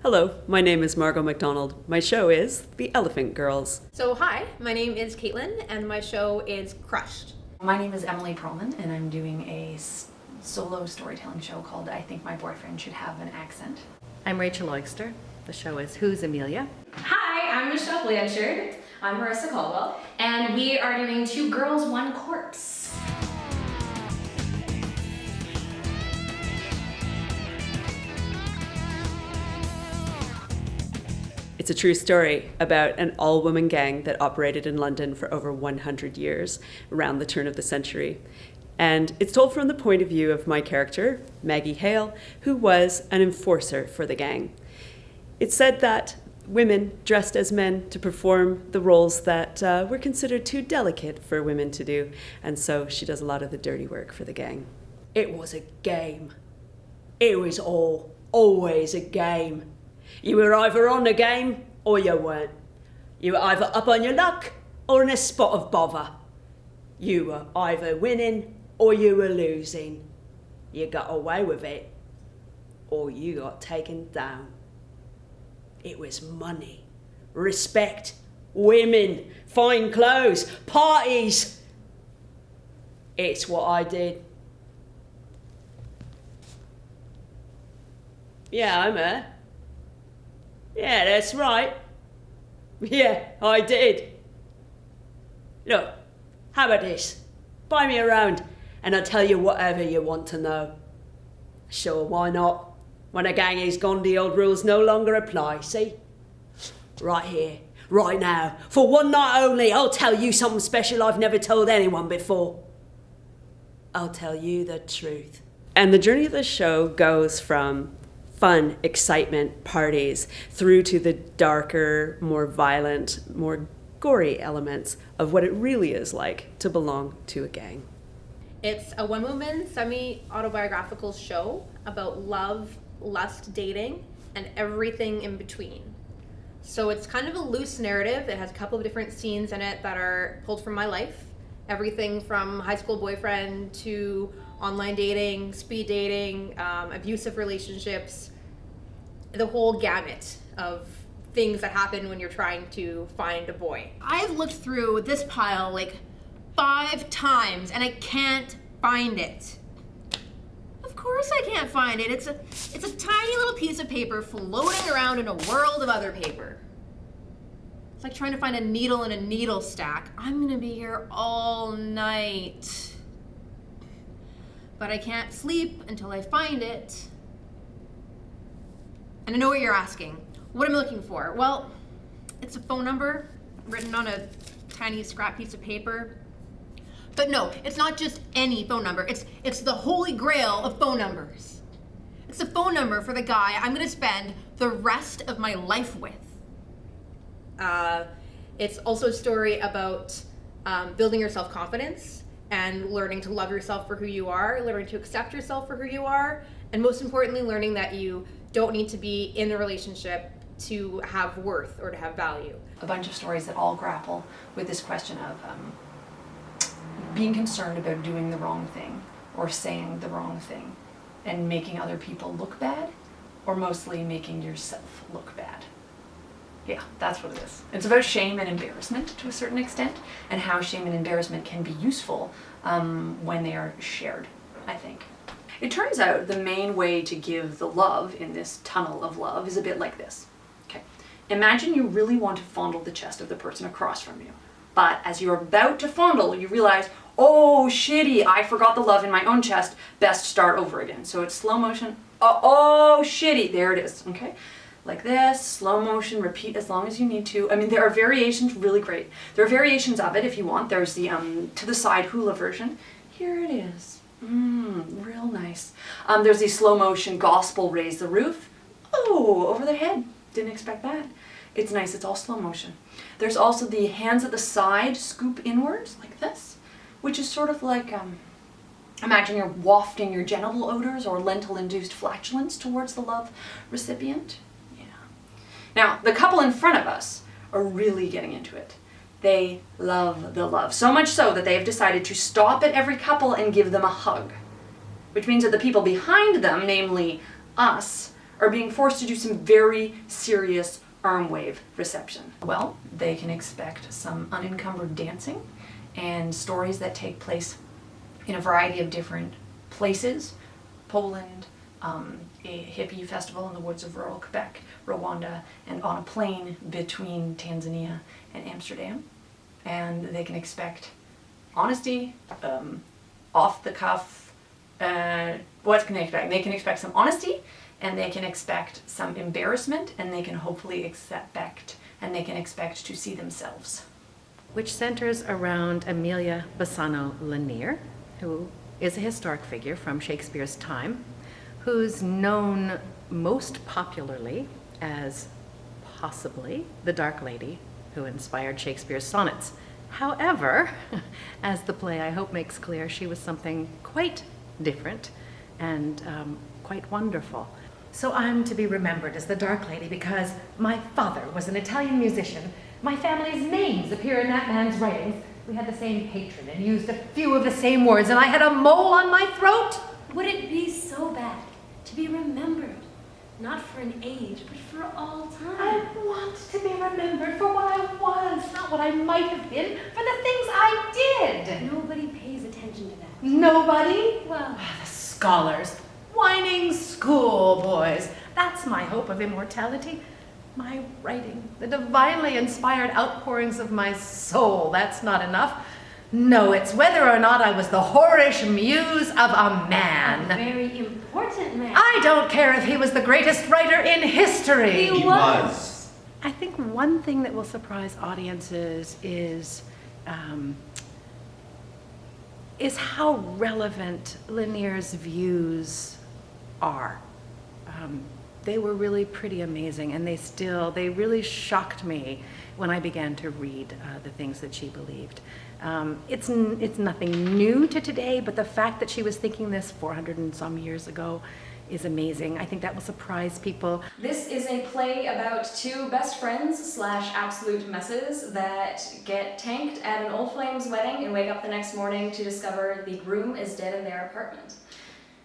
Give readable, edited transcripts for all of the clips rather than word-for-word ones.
Hello, my name is Margot MacDonald. My show is The Elephant Girls. So hi, my name is Caitlin and my show is Crushed. My name is Emily Perlman and I'm doing a solo storytelling show called I Think My Boyfriend Should Have an Accent. I'm Rachel Oyster. The show is Who's Amelia? Hi, I'm Michelle Blanchard. I'm Marissa Caldwell, and we are doing Two Girls, One Corpse. It's a true story about an all-woman gang that operated in London for over 100 years, around the turn of the century. And it's told from the point of view of my character, Maggie Hale, who was an enforcer for the gang. It's said that women dressed as men to perform the roles that were considered too delicate for women to do, and so she does a lot of the dirty work for the gang. It was a game. It was always a game. You were either on the game or you weren't. You were either up on your luck or in a spot of bother. You were either winning or you were losing. You got away with it or you got taken down. It was money, respect, women, fine clothes, parties. It's what I did. Yeah, I'm her. Yeah, that's right. Yeah, I did. Look, how about this? Buy me around and I'll tell you whatever you want to know. Sure, why not? When a gang is gone, the old rules no longer apply, see? Right here, right now, for one night only, I'll tell you something special I've never told anyone before. I'll tell you the truth. And the journey of the show goes from fun, excitement, parties, through to the darker, more violent, more gory elements of what it really is like to belong to a gang. It's a one-woman, semi-autobiographical show about love, lust, dating, and everything in between. So it's kind of a loose narrative. It has a couple of different scenes in it that are pulled from my life. Everything from high school boyfriend to online dating, speed dating, abusive relationships, the whole gamut of things that happen when you're trying to find a boy. I've looked through this pile like 5 times and I can't find it. Of course I can't find it. It's a tiny little piece of paper floating around in a world of other paper. It's like trying to find a needle in a needle stack. I'm gonna be here all night. But I can't sleep until I find it. And I know what you're asking. What am I looking for? Well, it's a phone number written on a tiny scrap piece of paper. But no, it's not just any phone number. It's the holy grail of phone numbers. It's the phone number for the guy I'm gonna spend the rest of my life with. It's also a story about building your self-confidence and learning to love yourself for who you are, learning to accept yourself for who you are, and most importantly, learning that you don't need to be in a relationship to have worth or to have value. A bunch of stories that all grapple with this question of being concerned about doing the wrong thing or saying the wrong thing and making other people look bad, or mostly making yourself look bad. Yeah, that's what it is. It's about shame and embarrassment to a certain extent, and how shame and embarrassment can be useful when they are shared, I think. It turns out the main way to give the love in this tunnel of love is a bit like this. Okay, imagine you really want to fondle the chest of the person across from you, but as you're about to fondle, you realize, oh shitty, I forgot the love in my own chest, best start over again. So it's slow motion, oh shitty, there it is, okay? Like this, slow motion, repeat as long as you need to. I mean, there are variations, really great. There are variations of it if you want. There's the to the side hula version. Here it is. Real nice. There's the slow motion gospel raise the roof. Oh, over the head. Didn't expect that. It's nice, it's all slow motion. There's also the hands at the side, scoop inwards, like this, which is sort of like, imagine you're wafting your genital odors or lentil-induced flatulence towards the love recipient. Now, the couple in front of us are really getting into it. They love the love, so much so that they have decided to stop at every couple and give them a hug, which means that the people behind them, namely us, are being forced to do some very serious arm wave reception. Well, they can expect some unencumbered dancing and stories that take place in a variety of different places. Poland, a hippie festival in the woods of rural Quebec, Rwanda, and on a plane between Tanzania and Amsterdam. And they can expect honesty, off the cuff, what can they expect? They can expect some honesty, and they can expect some embarrassment, and they can hopefully expect to see themselves. Which centers around Amelia Bassano Lanier, who is a historic figure from Shakespeare's time, who's known most popularly as possibly the Dark Lady who inspired Shakespeare's sonnets. However, as the play I hope makes clear, she was something quite different and quite wonderful. So I'm to be remembered as the Dark Lady because my father was an Italian musician. My family's names appear in that man's writings. We had the same patron and used a few of the same words, and I had a mole on my throat. Would it be so bad to be remembered, not for an age, but for all time? I want to be remembered for what I was, not what I might have been, for the things I did. Nobody pays attention to that. Nobody? Well, The scholars, whining schoolboys. That's my hope of immortality. My writing, the divinely inspired outpourings of my soul. That's not enough. No, it's whether or not I was the whorish muse of a a man. very important man. I don't care if he was the greatest writer in history. He was. I think one thing that will surprise audiences is how relevant Lanier's views are. They were really pretty amazing, and they really shocked me when I began to read the things that she believed. It's nothing new to today, but the fact that she was thinking this 400 and some years ago is amazing. I think that will surprise people. This is a play about two best friends / absolute messes that get tanked at an old flame's wedding and wake up the next morning to discover the groom is dead in their apartment.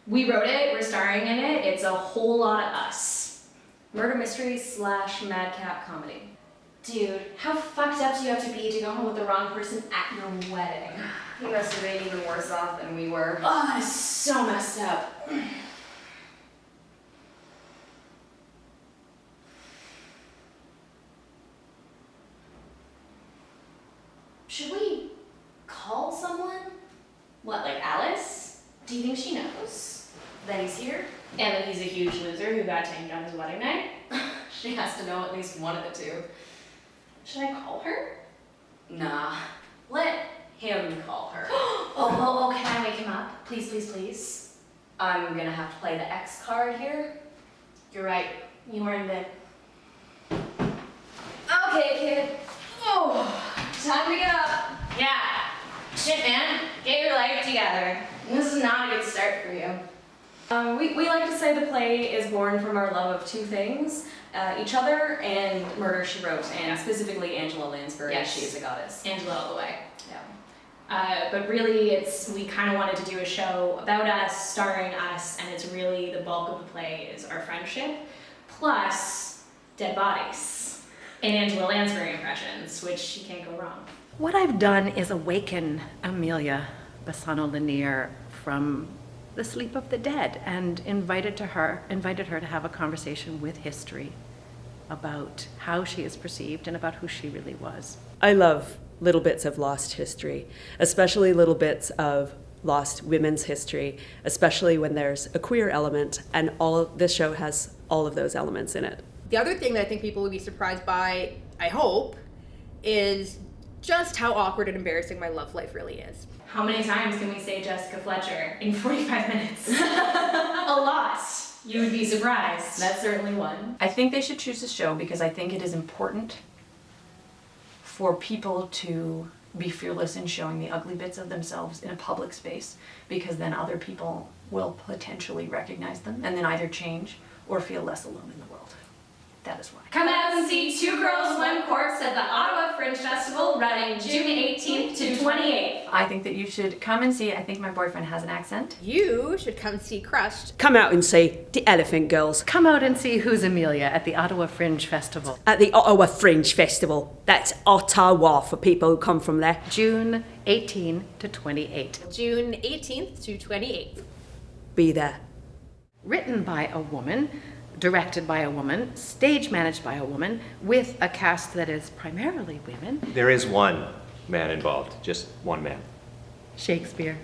We wrote it, we're starring in it, it's a whole lot of us. Murder mystery / madcap comedy. Dude, how fucked up do you have to be to go home with the wrong person at your wedding? He must have been even worse off than we were. Oh, it's so messed up. Should we call someone? What, like Alice? Do you think she knows that he's here? And that he's a huge loser who got tanked on his wedding night? She has to know at least one of the two. Should I call her? Nah. Let him call her. Oh, can I wake him up? Please, please, please. I'm gonna have to play the X card here. You're right. You were in bed. Okay, kid. Oh, time to get up. Yeah. Shit, man. Get your life together. This is not a good start for you. We like to say the play is born from our love of two things, each other and Murder, She Wrote, and specifically Angela Lansbury. Yes. She is a goddess. Angela all the way. Yeah. But really, we kind of wanted to do a show about us, starring us, and it's really the bulk of the play is our friendship, plus dead bodies and Angela Lansbury impressions, which you can't go wrong. What I've done is awaken Amelia Bassano Lanier from the sleep of the dead and invited her to have a conversation with history about how she is perceived and about who she really was. I love little bits of lost history, especially little bits of lost women's history, especially when there's a queer element, and this show has all of those elements in it. The other thing that I think people would be surprised by, I hope, is just how awkward and embarrassing my love life really is. How many times can we say Jessica Fletcher in 45 minutes? A lot. You would be surprised. That's certainly one. I think they should choose this show because I think it is important for people to be fearless in showing the ugly bits of themselves in a public space, because then other people will potentially recognize them and then either change or feel less alone in the world. That is why. Come out and see Two Girls, One Corpse at the Ottawa Fringe Fringe Festival running June 18th to 28th. I think that you should come and see. I think my boyfriend has an accent. You should come see Crushed. Come out and see the Elephant Girls Come out and see Who's Amelia at the Ottawa Fringe Festival, at the Ottawa Fringe Festival. That's Ottawa for people who come from there. June 18 to 28. June 18th to 28th. Be there. Written by a woman, directed by a woman, stage managed by a woman, with a cast that is primarily women. There is one man involved, just one man. Shakespeare.